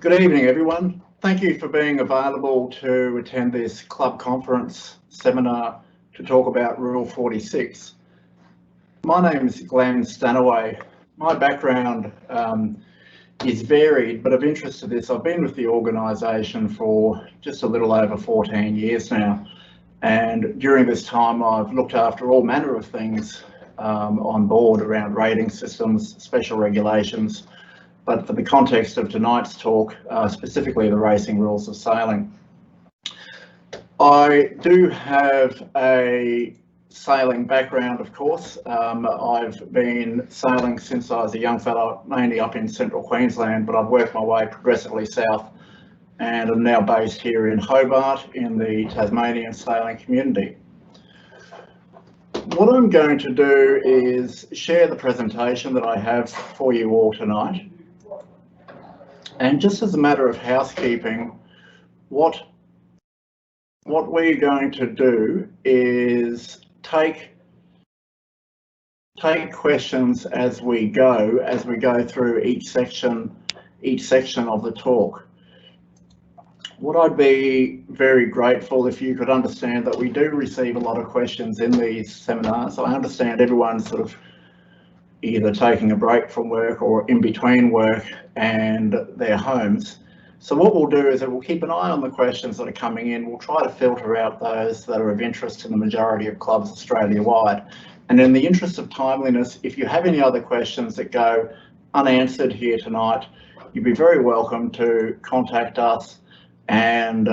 Good evening, everyone. Thank you for being available to attend this club conference seminar to talk about Rule 46. My name is Glenn Stanaway. My background is varied, but of interest to this, I've been with the organisation for just a little over 14 years now. And during this time, I've looked after all manner of things on board around rating systems, special regulations, but for the context of tonight's talk, specifically the racing rules of sailing. I do have a sailing background, of course. I've been sailing since I was a young fellow, mainly up in central Queensland, but I've worked my way progressively south and I'm now based here in Hobart in the Tasmanian sailing community. What I'm going to do is share the presentation that I have for you all tonight. And just as a matter of housekeeping, what we're going to do is take questions as we go through each section of the talk. What I'd be very grateful if you could understand that we do receive a lot of questions in these seminars. I understand everyone's sort of either taking a break from work or in between work and their homes. So what we'll do is that we'll keep an eye on the questions that are coming in. We'll try to filter out those that are of interest to the majority of clubs Australia-wide. And in the interest of timeliness, if you have any other questions that go unanswered here tonight, you'd be very welcome to contact us, and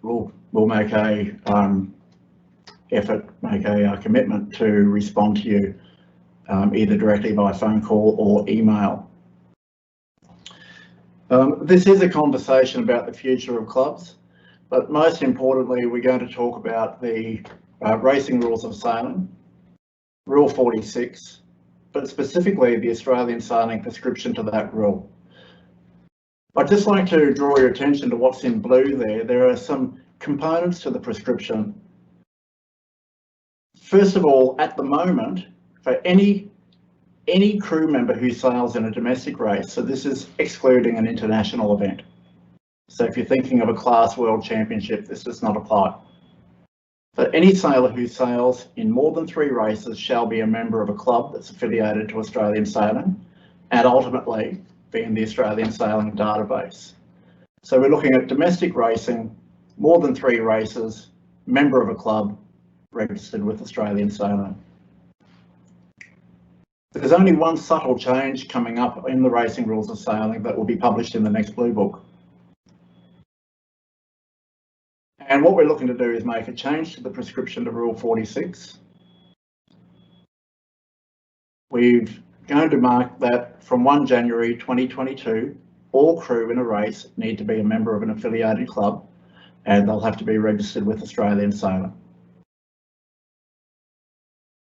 we'll make a commitment to respond to you either directly by phone call or email. This is a conversation about the future of clubs, but most importantly, we're going to talk about the racing rules of sailing, Rule 46, but specifically the Australian sailing prescription to that rule. I'd just like to draw your attention to what's in blue there. There are some components to the prescription. First of all, at the moment, for any crew member who sails in a domestic race, so this is excluding an international event. So if you're thinking of a class world championship, this does not apply. But any sailor who sails in more than 3 races shall be a member of a club that's affiliated to Australian Sailing and ultimately be in the Australian Sailing database. So we're looking at domestic racing, more than 3 races, member of a club, registered with Australian Sailing. There's only one subtle change coming up in the racing rules of sailing that will be published in the next Blue Book. And what we're looking to do is make a change to the prescription to Rule 46. We're going to mark that from 1 January 2022, all crew in a race need to be a member of an affiliated club and they'll have to be registered with Australian Sailing.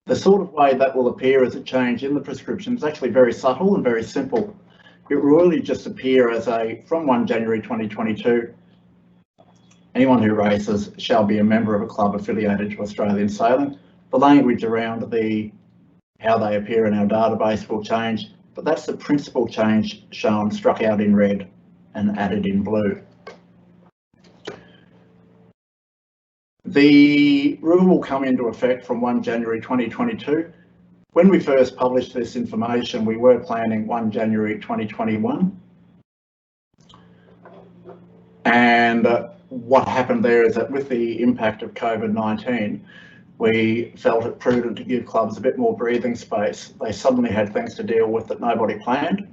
The sort of way that will appear as a change in the prescription is actually very subtle and very simple. It will really just appear as from 1 January 2022, anyone who races shall be a member of a club affiliated to Australian Sailing. The language around how they appear in our database will change, but that's the principal change shown, struck out in red and added in blue. The rule will come into effect from 1 January 2022. When we first published this information, we were planning 1 January 2021. And what happened there is that with the impact of COVID-19, we felt it prudent to give clubs a bit more breathing space. They suddenly had things to deal with that nobody planned.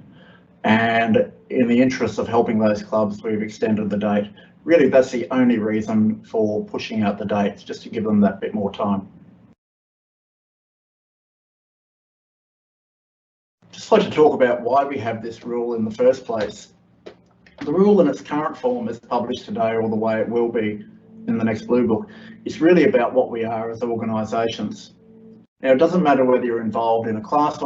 And in the interest of helping those clubs, we've extended the date. Really, that's the only reason for pushing out the dates, just to give them that bit more time. Just like to talk about why we have this rule in the first place. The rule in its current form is published today, or the way it will be in the next Blue Book. It's really about what we are as organisations. Now, it doesn't matter whether you're involved in a class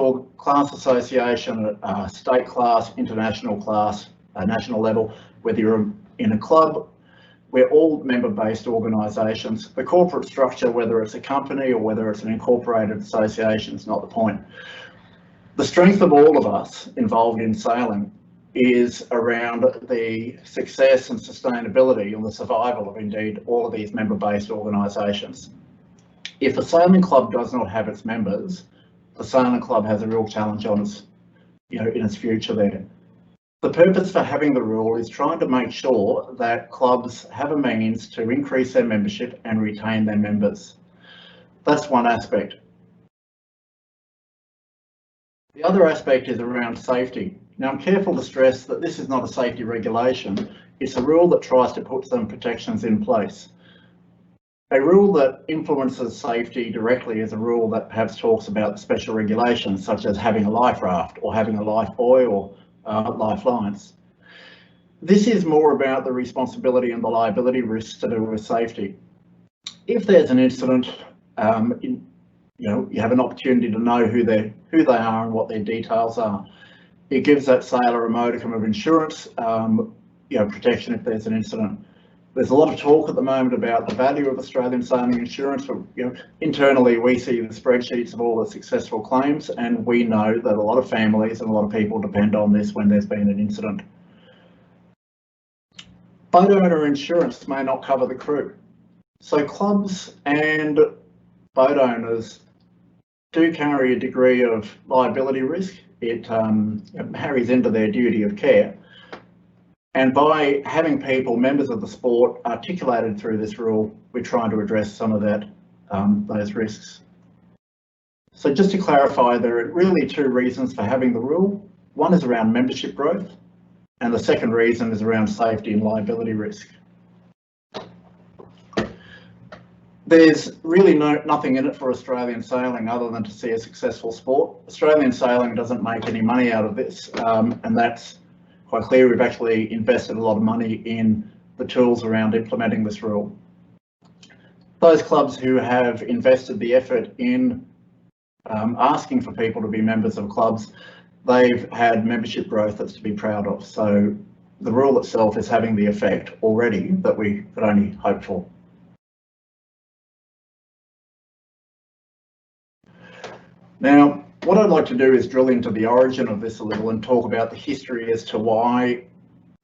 association, a state class, international class, a national level, whether you're in a club, we're all member-based organisations. The corporate structure, whether it's a company or whether it's an incorporated association, is not the point. The strength of all of us involved in sailing is around the success and sustainability and the survival of indeed all of these member-based organisations. If a sailing club does not have its members, the sailing club has a real challenge on its, in its future there. The purpose for having the rule is trying to make sure that clubs have a means to increase their membership and retain their members. That's one aspect. The other aspect is around safety. Now, I'm careful to stress that this is not a safety regulation. It's a rule that tries to put some protections in place. A rule that influences safety directly is a rule that perhaps talks about special regulations, such as having a life raft or having a life buoy or lifelines. This is more about the responsibility and the liability risks to do with safety. If there's an incident, you have an opportunity to know who they are and what their details are. It gives that sailor a modicum of insurance, protection if there's an incident. There's a lot of talk at the moment about the value of Australian sailing insurance, but internally we see the spreadsheets of all the successful claims, and we know that a lot of families and a lot of people depend on this when there's been an incident. Boat owner insurance may not cover the crew. So clubs and boat owners do carry a degree of liability risk. It marries into their duty of care. And by having people, members of the sport, articulated through this rule, we're trying to address some of that, those risks. So just to clarify, there are really two reasons for having the rule. One is around membership growth, and the second reason is around safety and liability risk. There's really nothing in it for Australian sailing other than to see a successful sport. Australian sailing doesn't make any money out of this, and that's quite clear. We've actually invested a lot of money in the tools around implementing this rule. Those clubs who have invested the effort in asking for people to be members of clubs, they've had membership growth that's to be proud of. So the rule itself is having the effect already that we could only hope for. Now, what I'd like to do is drill into the origin of this a little and talk about the history as to why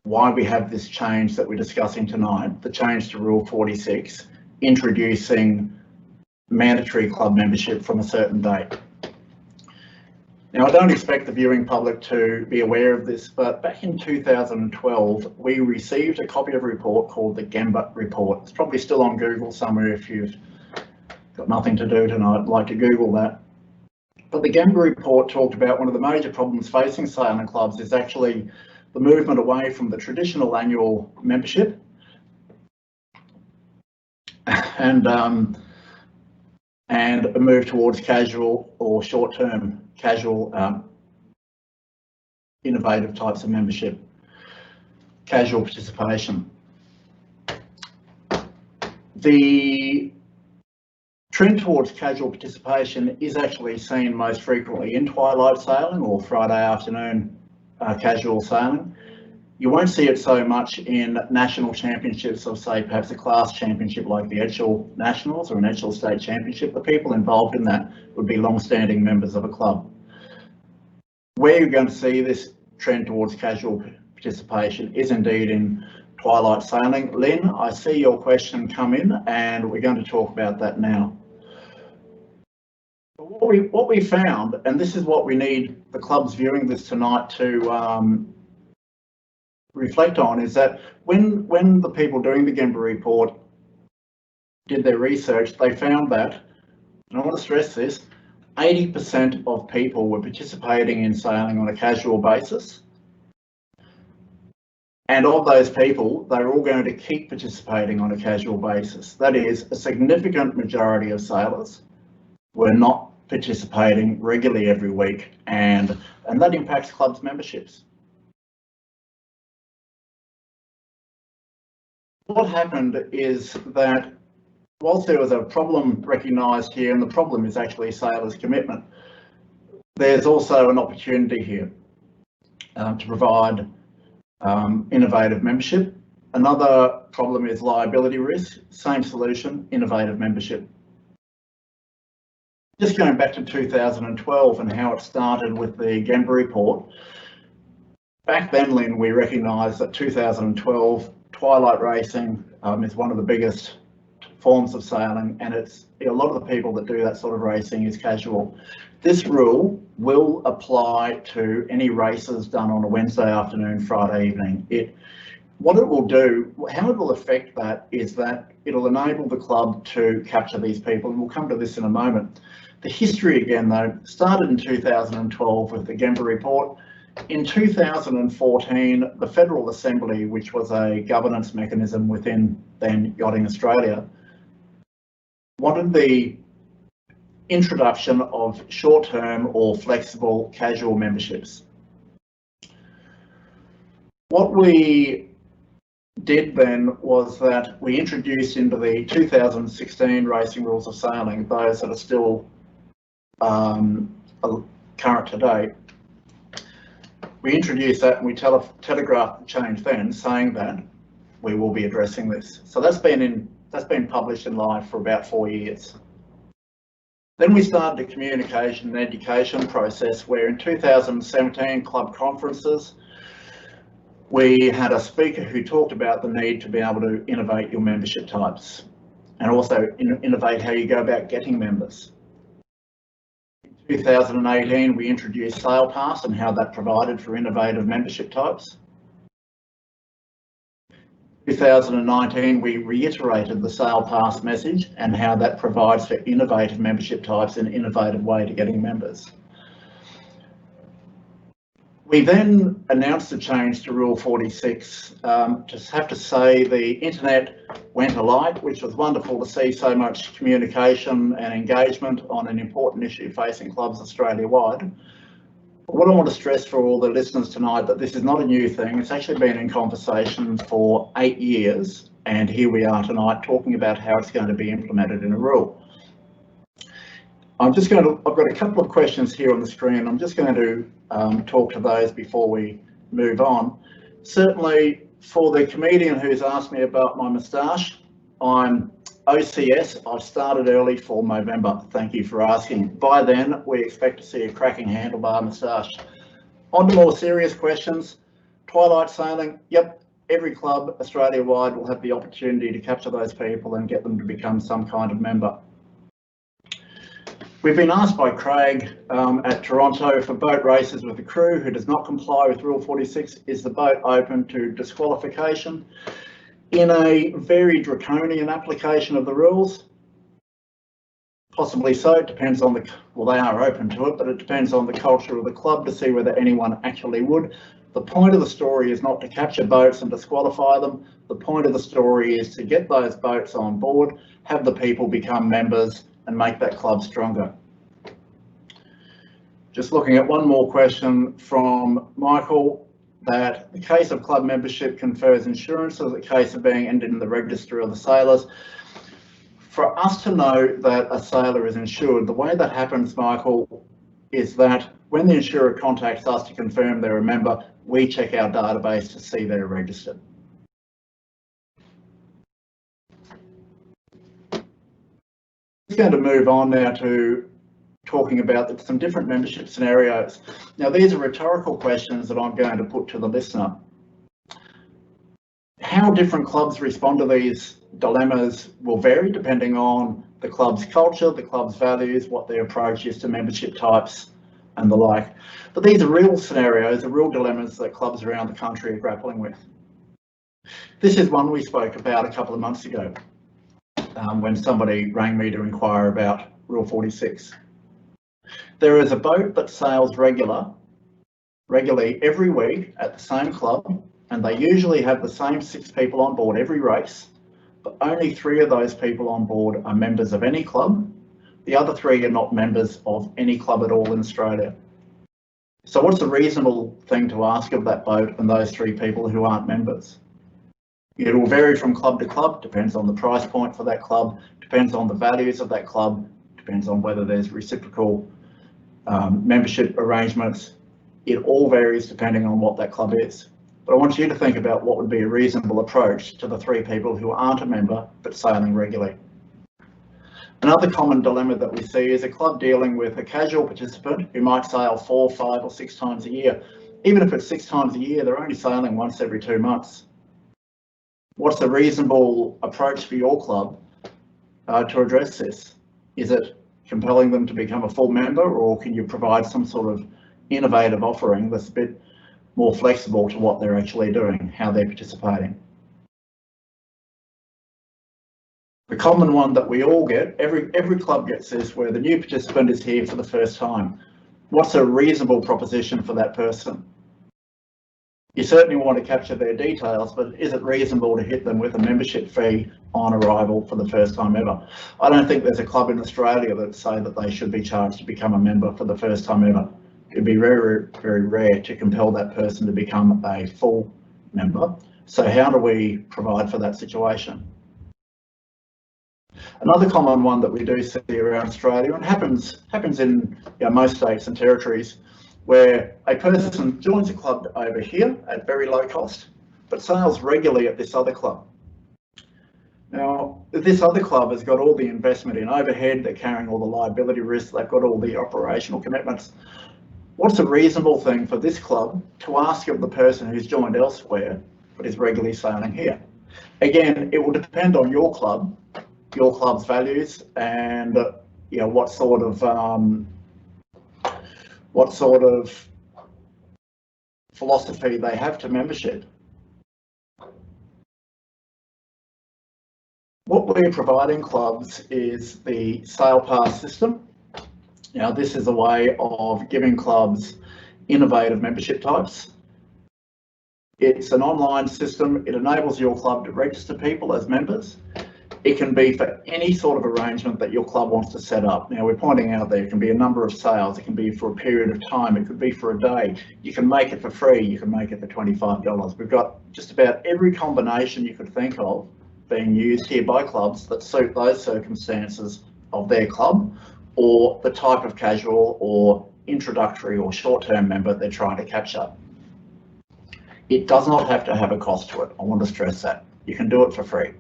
we have this change that we're discussing tonight, the change to Rule 46, introducing mandatory club membership from a certain date. Now, I don't expect the viewing public to be aware of this, but back in 2012, we received a copy of a report called the Gemba report. It's probably still on Google somewhere. If you've got nothing to do tonight, I'd like to Google that. But the Gemba report talked about one of the major problems facing sailing clubs is actually the movement away from the traditional annual membership and a move towards casual or short-term casual innovative types of membership, casual participation. The trend towards casual participation is actually seen most frequently in twilight sailing or Friday afternoon casual sailing. You won't see it so much in national championships of, say, perhaps a class championship like the Edgell Nationals or an Edgell State Championship. The people involved in that would be long-standing members of a club. Where you're going to see this trend towards casual participation is indeed in twilight sailing. Lynn, I see your question come in and we're going to talk about that now. What we found, and this is what we need the clubs viewing this tonight to reflect on, is that when the people doing the Gemba report did their research, they found that, and I want to stress this, 80% of people were participating in sailing on a casual basis. And of those people, they're all going to keep participating on a casual basis. That is, a significant majority of sailors were not participating regularly every week, and that impacts clubs' memberships. What happened is that whilst there was a problem recognised here, and the problem is actually sailors' commitment, there's also an opportunity here to provide innovative membership. Another problem is liability risk. Same solution, innovative membership. Just going back to 2012 and how it started with the Gemba report, back then, Lynn, we recognised that 2012 twilight racing is one of the biggest forms of sailing, and it's a lot of the people that do that sort of racing is casual. This rule will apply to any races done on a Wednesday afternoon, Friday evening. What it will do, how it will affect that is that it'll enable the club to capture these people, and we'll come to this in a moment. The history again though started in 2012 with the Gemba report. In 2014, the Federal Assembly, which was a governance mechanism within then Yachting Australia, wanted the introduction of short-term or flexible casual memberships. What we did then was that we introduced into the 2016 Racing Rules of Sailing, those that are still current today, we introduced that and we telegraphed the change then, saying that we will be addressing this. So that's been published in Live for about 4 years. Then we started a communication and education process where in 2017 club conferences, we had a speaker who talked about the need to be able to innovate your membership types and also innovate how you go about getting members. In 2018, we introduced SailPass and how that provided for innovative membership types. 2019, we reiterated the SailPass message and how that provides for innovative membership types and innovative way to getting members. We then announced a change to Rule 46. Just have to say the internet went alight, which was wonderful to see so much communication and engagement on an important issue facing clubs Australia-wide. What I want to stress for all the listeners tonight that this is not a new thing. It's actually been in conversation for 8 years, and here we are tonight talking about how it's going to be implemented in a rule. I've got a couple of questions here on the screen. I'm just going to talk to those before we move on. Certainly for the comedian who's asked me about my moustache, I'm OCS. I've started early for November. Thank you for asking. By then, we expect to see a cracking handlebar moustache. On to more serious questions. Twilight sailing. Yep, every club Australia-wide will have the opportunity to capture those people and get them to become some kind of member. We've been asked by Craig at Toronto for boat races with a crew who does not comply with Rule 46, is the boat open to disqualification? In a very draconian application of the rules, possibly so. It depends on well, they are open to it, but it depends on the culture of the club to see whether anyone actually would. The point of the story is not to capture boats and disqualify them. The point of the story is to get those boats on board, have the people become members, and make that club stronger. Just looking at one more question from Michael, that the case of club membership confers insurance or the case of being entered in the register of the sailors. For us to know that a sailor is insured, the way that happens, Michael, is that when the insurer contacts us to confirm they're a member, we check our database to see they're registered. I'm going to move on now to talking about some different membership scenarios. Now, these are rhetorical questions that I'm going to put to the listener. How different clubs respond to these dilemmas will vary depending on the club's culture, the club's values, what their approach is to membership types and the like. But these are real scenarios, are real dilemmas that clubs around the country are grappling with. This is one we spoke about a couple of months ago. When somebody rang me to inquire about Rule 46. There is a boat that sails regularly every week at the same club, and they usually have the same 6 people on board every race, but only 3 of those people on board are members of any club. The other 3 are not members of any club at all in Australia. So what's a reasonable thing to ask of that boat and those 3 people who aren't members? It will vary from club to club, depends on the price point for that club, depends on the values of that club, depends on whether there's reciprocal membership arrangements. It all varies depending on what that club is. But I want you to think about what would be a reasonable approach to the 3 people who aren't a member but sailing regularly. Another common dilemma that we see is a club dealing with a casual participant who might sail 4, 5 or 6 times a year. Even if it's 6 times a year, they're only sailing once every 2 months. What's a reasonable approach for your club to address this? Is it compelling them to become a full member, or can you provide some sort of innovative offering that's a bit more flexible to what they're actually doing, how they're participating? The common one that we all get, every club gets this, where the new participant is here for the first time. What's a reasonable proposition for that person? You certainly want to capture their details, but is it reasonable to hit them with a membership fee on arrival for the first time ever? I don't think there's a club in Australia that say that they should be charged to become a member for the first time ever. It'd be very, very rare to compel that person to become a full member. So how do we provide for that situation? Another common one that we do see around Australia, and happens in most states and territories, where a person joins a club over here at very low cost, but sails regularly at this other club. Now, this other club has got all the investment in overhead, they're carrying all the liability risks, they've got all the operational commitments. What's a reasonable thing for this club to ask of the person who's joined elsewhere but is regularly sailing here? Again, it will depend on your club's values, and what sort of philosophy they have to membership. What we're providing clubs is the SailPass system. Now, this is a way of giving clubs innovative membership types. It's an online system. It enables your club to register people as members. It can be for any sort of arrangement that your club wants to set up. Now, we're pointing out there can be a number of sales. It can be for a period of time. It could be for a day. You can make it for free. You can make it for $25. We've got just about every combination you could think of being used here by clubs that suit those circumstances of their club, or the type of casual or introductory or short-term member they're trying to capture. It does not have to have a cost to it. I want to stress that. You can do it for free.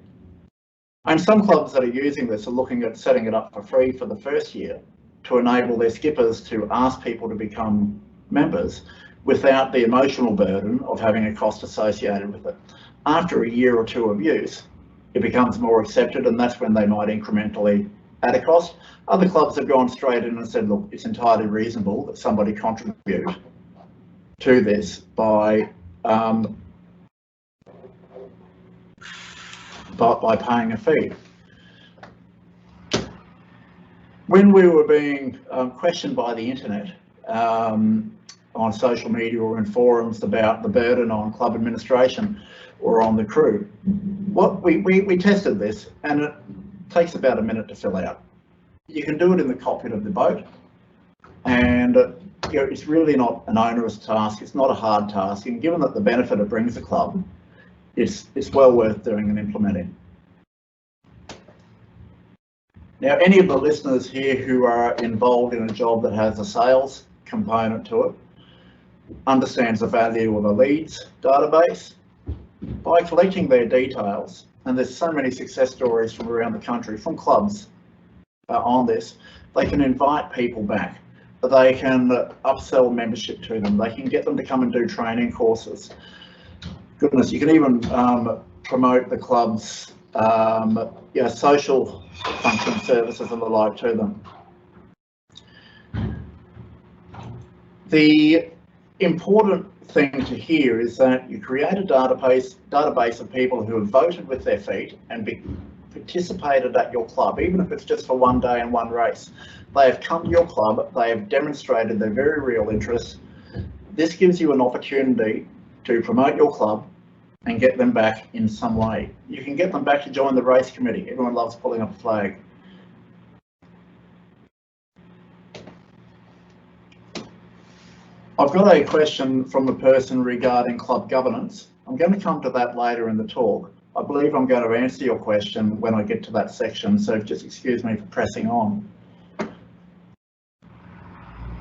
And some clubs that are using this are looking at setting it up for free for the first year to enable their skippers to ask people to become members without the emotional burden of having a cost associated with it. After a year or two of use, it becomes more accepted, and that's when they might incrementally add a cost. Other clubs have gone straight in and said, look, it's entirely reasonable that somebody contribute to this by paying a fee. When we were being questioned by the internet on social media or in forums about the burden on club administration or on the crew, we tested this, and it takes about a minute to fill out. You can do it in the cockpit of the boat, and it's really not an onerous task. It's not a hard task, and given that the benefit it brings the club, it's well worth doing and implementing. Now, any of the listeners here who are involved in a job that has a sales component to it understands the value of a leads database. By collecting their details, and there's so many success stories from around the country, from clubs on this, they can invite people back. They can upsell membership to them. They can get them to come and do training courses. Goodness, you can even promote the club's social function services and the like to them. The important thing to hear is that you create a database of people who have voted with their feet and participated at your club, even if it's just for one day and one race. They have come to your club, they have demonstrated their very real interest. This gives you an opportunity to promote your club and get them back in some way. You can get them back to join the race committee. Everyone loves pulling up a flag. I've got a question from the person regarding club governance. I'm going to come to that later in the talk. I believe I'm going to answer your question when I get to that section, so just excuse me for pressing on.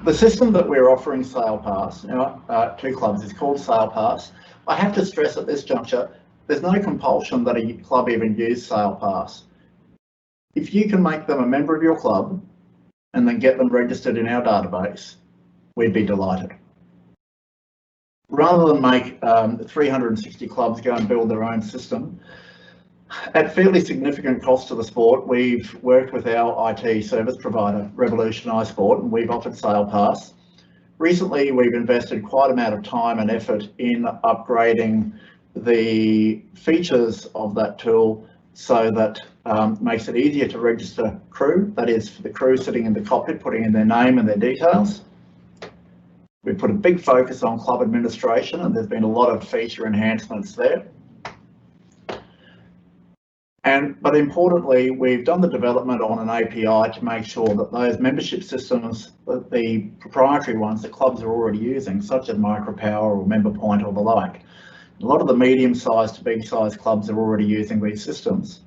The system that we're offering SailPass to clubs is called SailPass. I have to stress at this juncture, there's no compulsion that a club even use SailPass. If you can make them a member of your club and then get them registered in our database, we'd be delighted. Rather than make 360 clubs go and build their own system, at fairly significant cost to the sport, we've worked with our IT service provider, revolutioniseSPORT, and we've offered SailPass. Recently, we've invested quite an amount of time and effort in upgrading the features of that tool so that makes it easier to register crew, that is for the crew sitting in the cockpit, putting in their name and their details. We've put a big focus on club administration, and there's been a lot of feature enhancements there. But importantly, we've done the development on an API to make sure that those membership systems, the proprietary ones that clubs are already using, such as MicroPower or MemberPoint or the like, a lot of the medium-sized to big-sized clubs are already using these systems.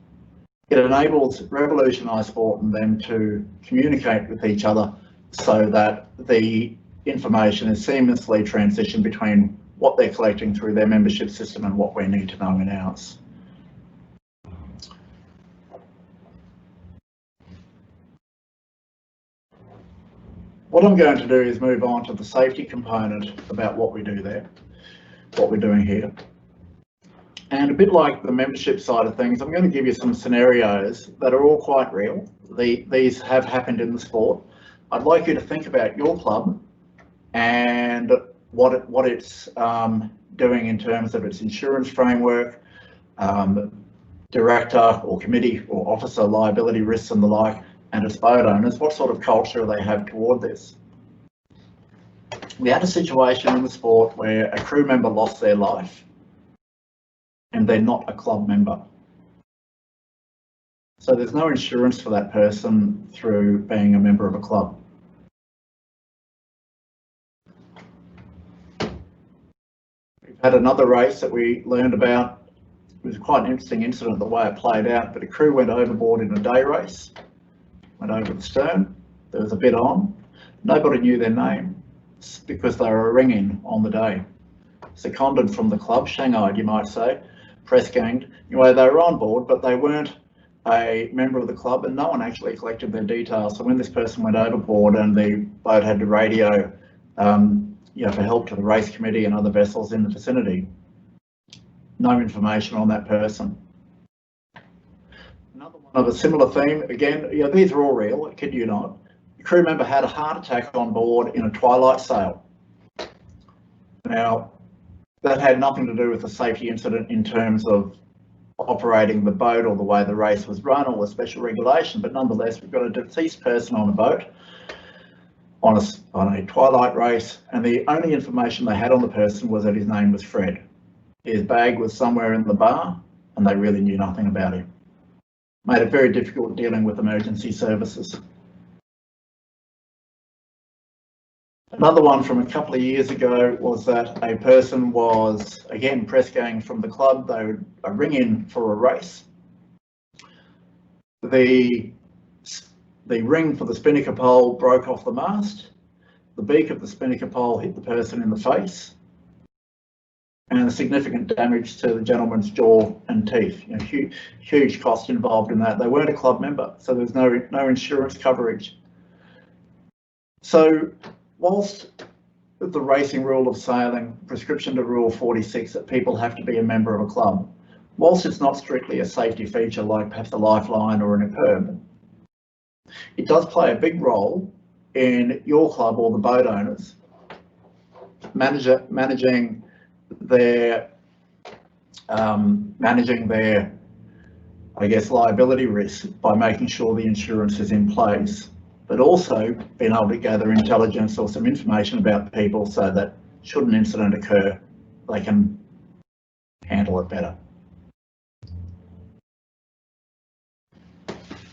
It enables revolutioniseSPORT and them to communicate with each other so that the information is seamlessly transitioned between what they're collecting through their membership system and what we need to know in ours. What I'm going to do is move on to the safety component about what we do there, what we're doing here. And a bit like the membership side of things, I'm going to give you some scenarios that are all quite real. These have happened in the sport. I'd like you to think about your club and what it's doing in terms of its insurance framework, director or committee or officer liability risks and the like, and its boat owners, what sort of culture they have toward this. We had a situation in the sport where a crew member lost their life and they're not a club member. So there's no insurance for that person through being a member of a club. We've had another race that we learned about. It was quite an interesting incident the way it played out, but a crew went overboard in a day race. Went over the stern, there was a bit on, nobody knew their name because they were a ring-in on the day. Seconded from the club, shanghaied you might say, press ganged. Anyway, they were on board, but they weren't a member of the club and no one actually collected their details. So when this person went overboard and the boat had to radio for help to the race committee and other vessels in the vicinity, no information on that person. Another one of a similar theme, again, these are all real, I kid you not. A crew member had a heart attack on board in a twilight sail. Now, that had nothing to do with the safety incident in terms of operating the boat or the way the race was run or the special regulation, but nonetheless, we've got a deceased person on a boat on a twilight race, and the only information they had on the person was that his name was Fred. His bag was somewhere in the bar, and they really knew nothing about him. Made it very difficult dealing with emergency services. Another one from a couple of years ago was that a person was, again, press gang from the club. They would ring in for a race. The ring for the spinnaker pole broke off the mast. The beak of the spinnaker pole hit the person in the face, and significant damage to the gentleman's jaw and teeth. Huge cost involved in that. They weren't a club member, so there's no insurance coverage. So whilst the racing rule of sailing, prescription to rule 46, that people have to be a member of a club, whilst it's not strictly a safety feature like perhaps a lifeline or an EPIRB, it does play a big role in your club or the boat owners managing their, I guess, liability risk by making sure the insurance is in place, but also being able to gather intelligence or some information about people so that should an incident occur, they can handle it better.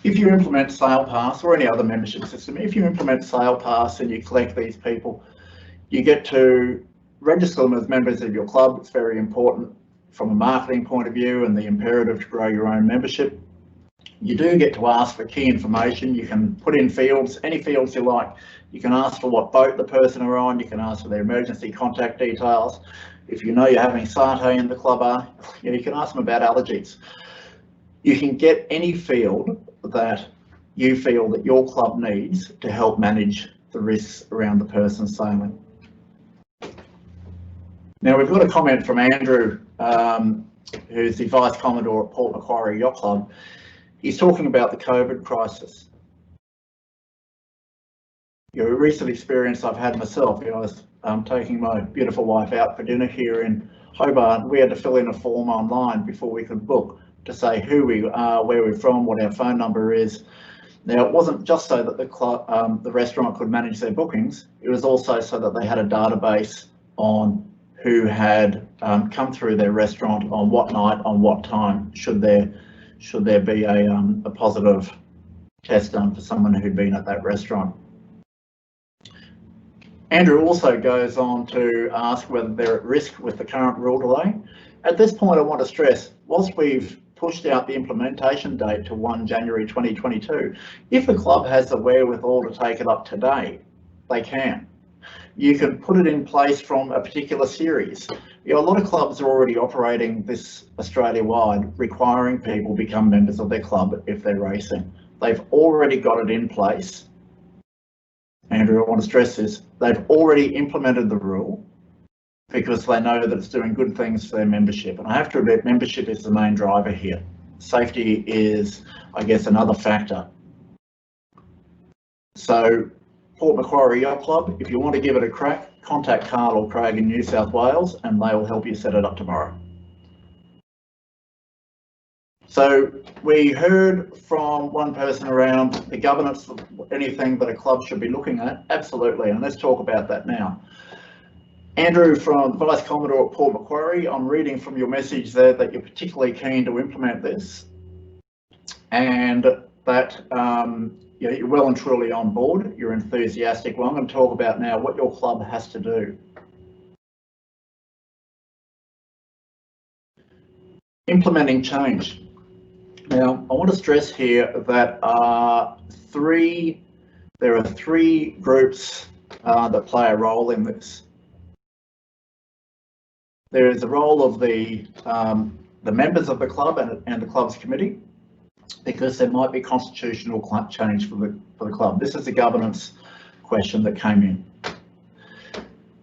If you implement SailPass or any other membership system, if you implement SailPass and you collect these people, you get to register them as members of your club. It's very important from a marketing point of view and the imperative to grow your own membership. You do get to ask for key information. You can put in fields, any fields you like. You can ask for what boat the person are on. You can ask for their emergency contact details. If you know you're having satay in the club, you can ask them about allergies. You can get any field that you feel that your club needs to help manage the risks around the person sailing. Now we've got a comment from Andrew, who's the Vice Commodore at Port Macquarie Yacht Club. He's talking about the COVID crisis. A recent experience I've had myself. I was taking my beautiful wife out for dinner here in Hobart. We had to fill in a form online before we could book to say who we are, where we're from, what our phone number is. Now, it wasn't just so that the restaurant could manage their bookings. It was also so that they had a database on who had come through their restaurant on what night, on what time, should there be a positive test done for someone who'd been at that restaurant. Andrew also goes on to ask whether they're at risk with the current rule delay. At this point, I want to stress, whilst we've pushed out the implementation date to 1 January 2022, if the club has the wherewithal to take it up today, they can. You can put it in place from a particular series. A lot of clubs are already operating this Australia-wide, requiring people become members of their club if they're racing. They've already got it in place. Andrew, I want to stress this, they've already implemented the rule because they know that it's doing good things for their membership. And I have to admit, membership is the main driver here. Safety is, I guess, another factor. So, Port Macquarie Yacht Club, if you want to give it a crack, contact Carl or Craig in New South Wales and they will help you set it up tomorrow. So we heard from one person around the governance of anything that a club should be looking at. Absolutely, and let's talk about that now. Andrew from the Vice Commodore at Port Macquarie, I'm reading from your message there that you're particularly keen to implement this and that you're well and truly on board, you're enthusiastic. Well, I'm going to talk about now what your club has to do. Implementing change. Now, I want to stress here that there are three groups that play a role in this. There is a role of the members of the club and the club's committee, because there might be constitutional change for the club. This is a governance question that came in.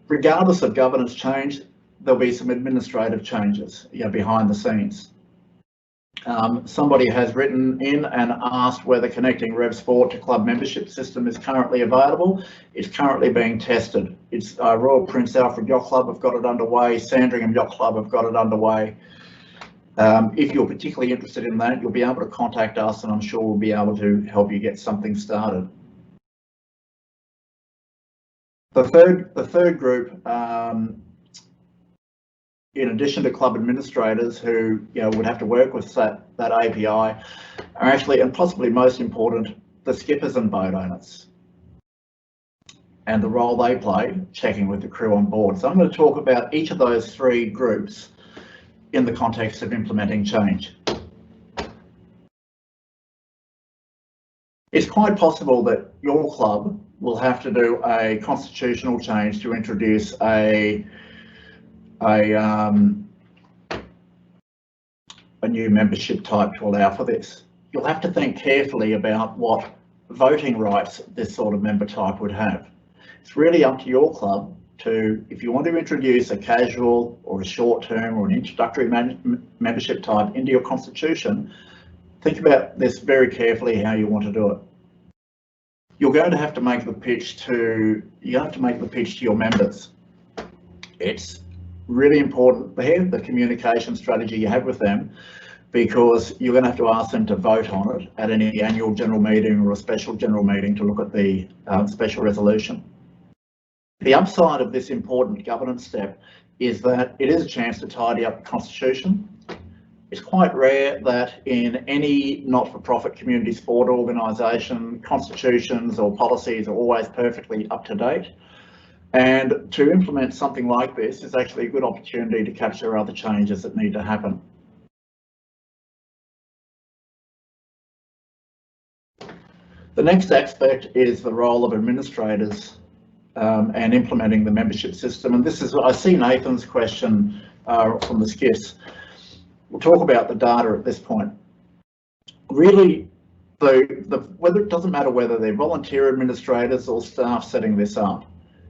Regardless of governance change, there'll be some administrative changes behind the scenes. Somebody has written in and asked whether connecting RevSport to club membership system is currently available. It's currently being tested. It's Royal Prince Alfred Yacht Club have got it underway, Sandringham Yacht Club have got it underway. If you're particularly interested in that, you'll be able to contact us and I'm sure we'll be able to help you get something started. The third group, in addition to club administrators who would have to work with that API, are actually, and possibly most important, the skippers and boat owners and the role they play checking with the crew on board. So I'm going to talk about each of those three groups in the context of implementing change. It's quite possible that your club will have to do a constitutional change to introduce a new membership type to allow for this. You'll have to think carefully about what voting rights this sort of member type would have. It's really up to your club to, if you want to introduce a casual or a short-term or an introductory membership type into your constitution, think about this very carefully how you want to do it. You're going to have to make the pitch to your members. It's really important there, the communication strategy you have with them, because you're going to have to ask them to vote on it at any annual general meeting or a special general meeting to look at the special resolution. The upside of this important governance step is that it is a chance to tidy up the constitution. It's quite rare that in any not-for-profit community sport organisation, constitutions or policies are always perfectly up to date. And to implement something like this is actually a good opportunity to capture other changes that need to happen. The next aspect is the role of administrators and implementing the membership system. And this is, I see Nathan's question from the skiffs. We'll talk about the data at this point. Really, whether it doesn't matter whether they're volunteer administrators or staff setting this up,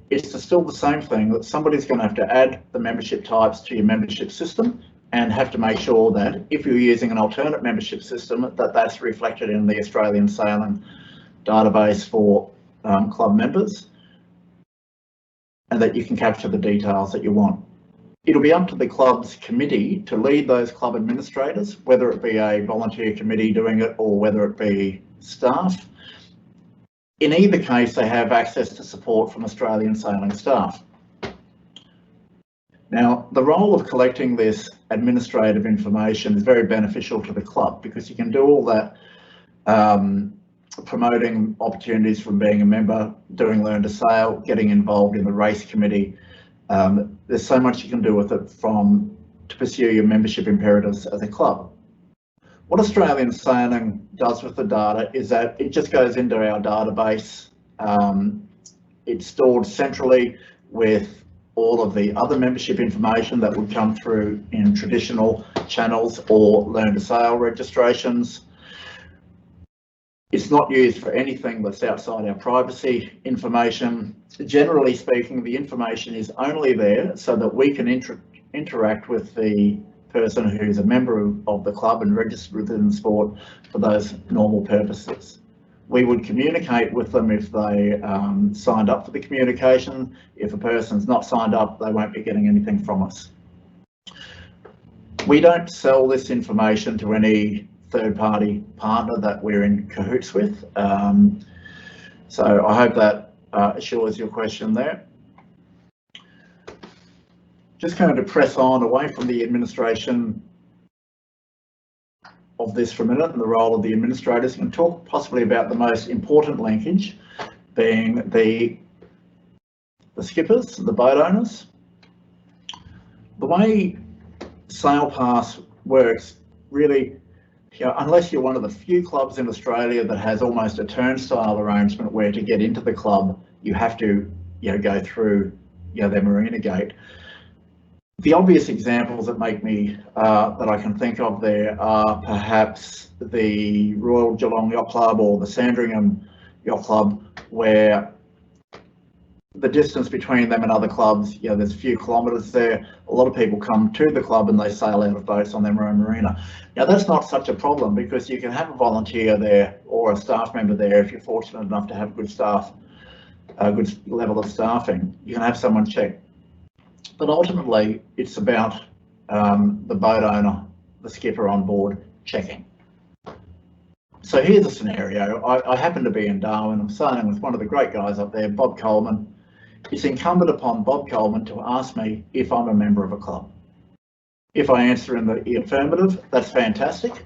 it's still the same thing, that somebody's going to have to add the membership types to your membership system and have to make sure that if you're using an alternate membership system, that's reflected in the Australian Sailing database for club members, and that you can capture the details that you want. It'll be up to the club's committee to lead those club administrators, whether it be a volunteer committee doing it or whether it be staff. In either case, they have access to support from Australian sailing staff. Now, the role of collecting this administrative information is very beneficial to the club, because you can do all that promoting opportunities from being a member, doing Learn to Sail, getting involved in the race committee. There's so much you can do with it to pursue your membership imperatives as a club. What Australian Sailing does with the data is that it just goes into our database. It's stored centrally with all of the other membership information that would come through in traditional channels or Learn to Sail registrations. It's not used for anything that's outside our privacy information. Generally speaking, the information is only there so that we can interact with the person who's a member of the club and registered within the sport for those normal purposes. We would communicate with them if they signed up for the communication. If a person's not signed up, they won't be getting anything from us. We don't sell this information to any third-party partner that we're in cahoots with. So I hope that assures your question there. Just going to press on away from the administration of this for a minute and the role of the administrators, and talk possibly about the most important linkage, being the skippers, the boat owners. The way SailPass works, really, unless you're one of the few clubs in Australia that has almost a turnstile arrangement where to get into the club you have to go through their marina gate. The obvious examples that make me that I can think of there are perhaps the Royal Geelong Yacht Club or the Sandringham Yacht Club, where the distance between them and other clubs, there's a few kilometres there. A lot of people come to the club and they sail out of boats on their own marina. Now, that's not such a problem, because you can have a volunteer there or a staff member there if you're fortunate enough to have good staff, a good level of staffing. You can have someone check. But ultimately, it's about the boat owner, the skipper on board, checking. So here's a scenario. I happen to be in Darwin. I'm sailing with one of the great guys up there, Bob Coleman. It's incumbent upon Bob Coleman to ask me if I'm a member of a club. If I answer in the affirmative, that's fantastic.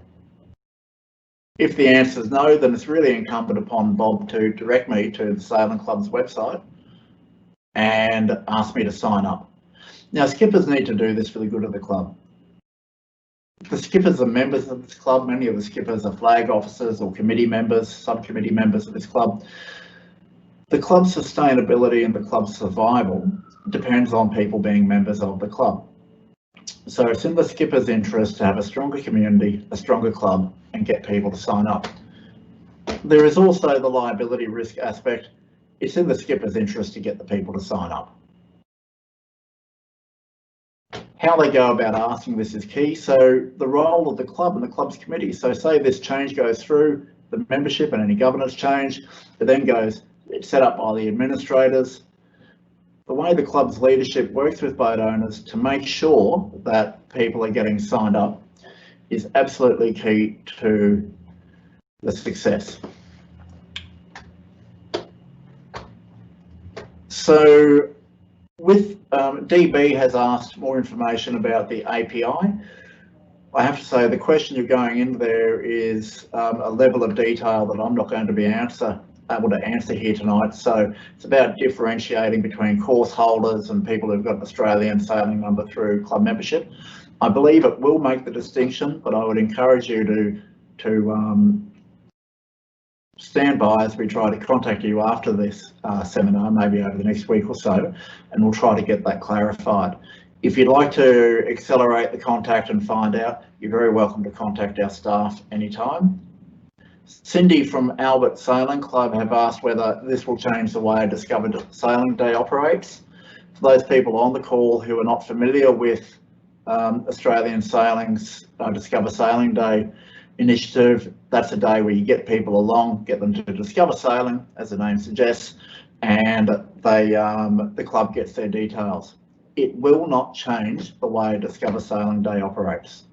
If the answer is no, then it's really incumbent upon Bob to direct me to the Sailing Club's website and ask me to sign up. Now, skippers need to do this for the good of the club. The skippers are members of this club. Many of the skippers are flag officers or committee members, subcommittee members of this club. The club's sustainability and the club's survival depends on people being members of the club. So it's in the skipper's interest to have a stronger community, a stronger club, and get people to sign up. There is also the liability risk aspect. It's in the skipper's interest to get the people to sign up. How they go about asking this is key. So the role of the club and the club's committee. So say this change goes through the membership and any governance change, it then it's set up by the administrators. The way the club's leadership works with boat owners to make sure that people are getting signed up is absolutely key to the success. So DB has asked more information about the API. I have to say the question you're going in there is a level of detail that I'm not going to be able to answer here tonight. So it's about differentiating between course holders and people who've got an Australian sailing number through club membership. I believe it will make the distinction, but I would encourage you to stand by as we try to contact you after this seminar, maybe over the next week or so, and we'll try to get that clarified. If you'd like to accelerate the contact and find out, you're very welcome to contact our staff anytime. Cindy from Albert Sailing Club have asked whether this will change the way Discover Sailing Day operates. For those people on the call who are not familiar with Australian Sailing's Discover Sailing Day initiative, that's a day where you get people along, get them to discover sailing, as the name suggests, and the club gets their details. It will not change the way Discover Sailing Day operates.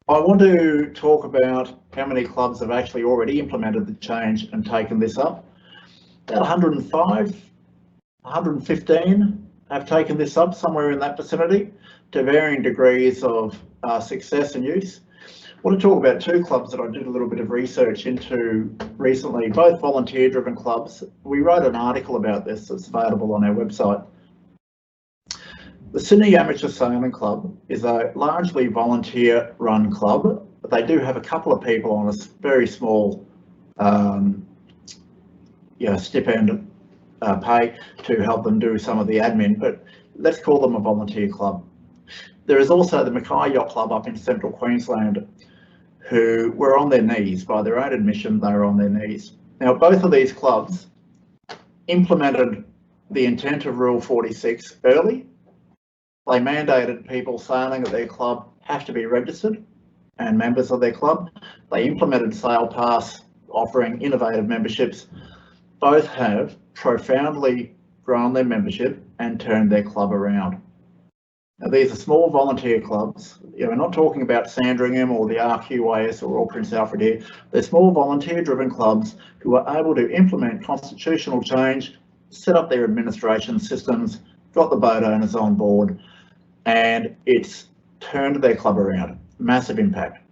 I want to talk about how many clubs have actually already implemented the change and taken this up. About 105, 115 have taken this up, somewhere in that vicinity, to varying degrees of success and use. I want to talk about two clubs that I did a little bit of research into recently, both volunteer-driven clubs. We wrote an article about this that's available on our website. The Sydney Amateur Sailing Club is a largely volunteer-run club, but they do have a couple of people on a very small stipend pay to help them do some of the admin, but let's call them a volunteer club. There is also the Mackay Yacht Club up in central Queensland, who were on their knees. By their own admission, they were on their knees. Now, both of these clubs implemented the intent of Rule 46 early. They mandated people sailing at their club have to be registered and members of their club. They implemented SailPass, offering innovative memberships. Both have profoundly grown their membership and turned their club around. Now, these are small volunteer clubs. We're not talking about Sandringham or the RQAS or Royal Prince Alfred here. They're small volunteer-driven clubs who are able to implement constitutional change, set up their administration systems, got the boat owners on board, and it's turned their club around. Massive impact.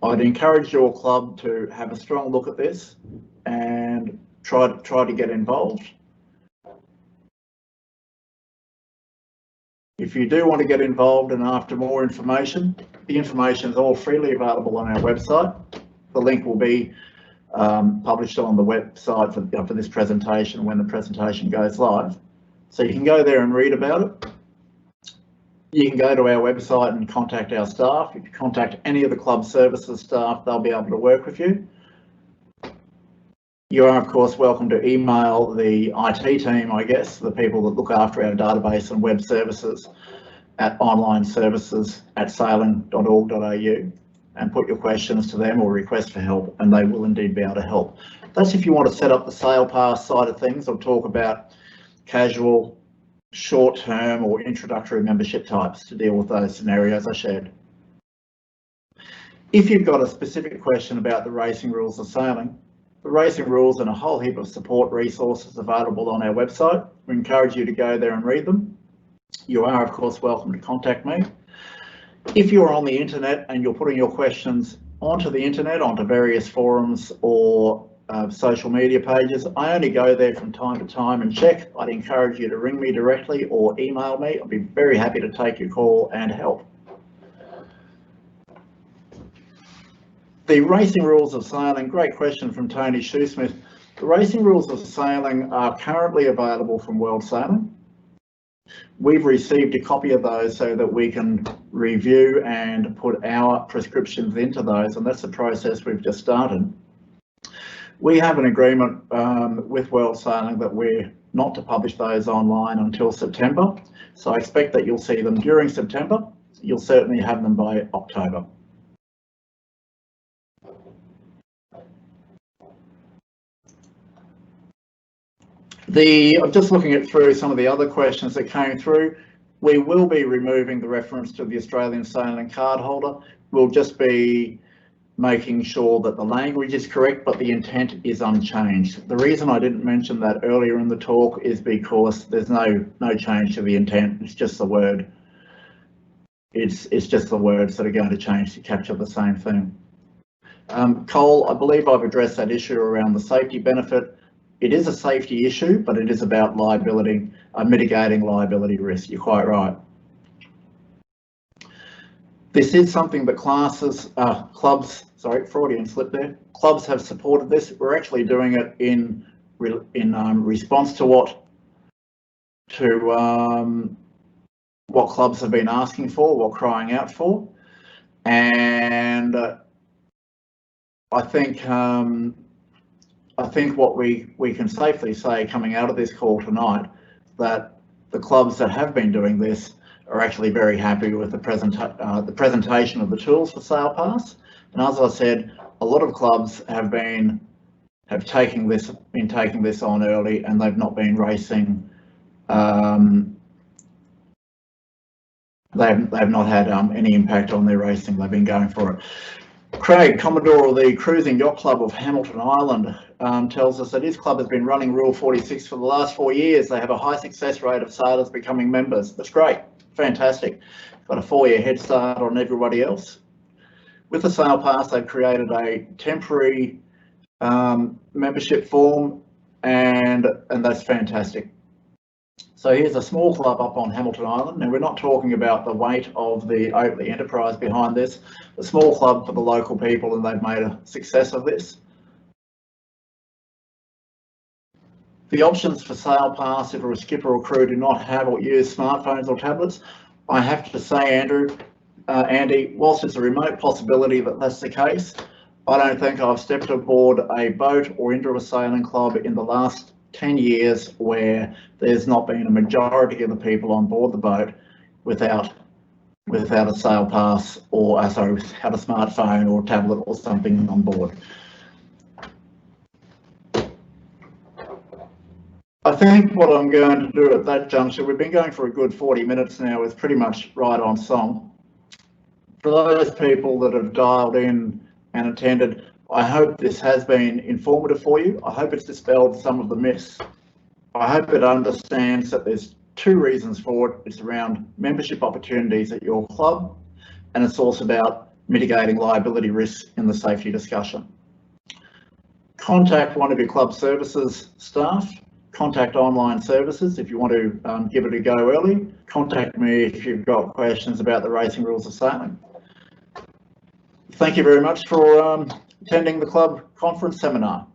I'd encourage your club to have a strong look at this and try to get involved. If you do want to get involved and after more information, the information is all freely available on our website. The link will be published on the website for this presentation when the presentation goes live. So you can go there and read about it. You can go to our website and contact our staff. If you contact any of the club services staff, they'll be able to work with you. You are, of course, welcome to email the IT team, I guess, the people that look after our database and web services at onlineservices@sailing.org.au and put your questions to them or request for help, and they will indeed be able to help. That's if you want to set up the SailPass side of things or talk about casual, short-term or introductory membership types to deal with those scenarios I shared. If you've got a specific question about the racing rules of sailing, the racing rules and a whole heap of support resources available on our website. We encourage you to go there and read them. You are, of course, welcome to contact me. If you're on the internet and you're putting your questions onto the internet, onto various forums or social media pages, I only go there from time to time and check. I'd encourage you to ring me directly or email me. I'll be very happy to take your call and help. The racing rules of sailing, great question from Tony Shoesmith. The racing rules of sailing are currently available from World Sailing. We've received a copy of those so that we can review and put our prescriptions into those, and that's the process we've just started. We have an agreement with World Sailing that we're not to publish those online until September, so I expect that you'll see them during September. You'll certainly have them by October. I'm just looking through some of the other questions that came through. We will be removing the reference to the Australian Sailing card holder. We'll just be making sure that the language is correct, but the intent is unchanged. The reason I didn't mention that earlier in the talk is because there's no change to the intent. It's just the word. It's just the words that are going to change to capture the same thing. Cole, I believe I've addressed that issue around the safety benefit. It is a safety issue, but it is about liability, mitigating liability risk. You're quite right. This is something that clubs, sorry, Freudian slip there. Clubs have supported this. We're actually doing it in response to what clubs have been asking for, what crying out for, and I think what we can safely say coming out of this call tonight, that the clubs that have been doing this are actually very happy with the presentation of the tools for SailPass. And as I said, a lot of clubs have been taking this on early, and they've not been racing. They've not had any impact on their racing. They've been going for it. Craig, Commodore of the Cruising Yacht Club of Hamilton Island, tells us that his club has been running Rule 46 for the last 4 years. They have a high success rate of sailors becoming members. That's great, fantastic. Got a 4-year head start on everybody else. With the SailPass, they've created a temporary membership form, and that's fantastic. So here's a small club up on Hamilton Island. Now, we're not talking about the weight of the Oakley enterprise behind this. A small club for the local people, and they've made a success of this. The options for SailPass, if you're a skipper or crew, do not have or use smartphones or tablets. I have to say, Andy, whilst it's a remote possibility that that's the case, I don't think I've stepped aboard a boat or into a sailing club in the last 10 years where there's not been a majority of the people on board the boat without a SailPass, or without a smartphone or tablet or something on board. I think what I'm going to do at that juncture, we've been going for a good 40 minutes now, is pretty much right on song. For those people that have dialed in and attended, I hope this has been informative for you. I hope it's dispelled some of the myths. I hope it understands that there's 2 reasons for it. It's around membership opportunities at your club, and it's also about mitigating liability risks in the safety discussion. Contact one of your club services staff. Contact online services if you want to give it a go early. Contact me if you've got questions about the racing rules of sailing. Thank you very much for attending the club conference seminar.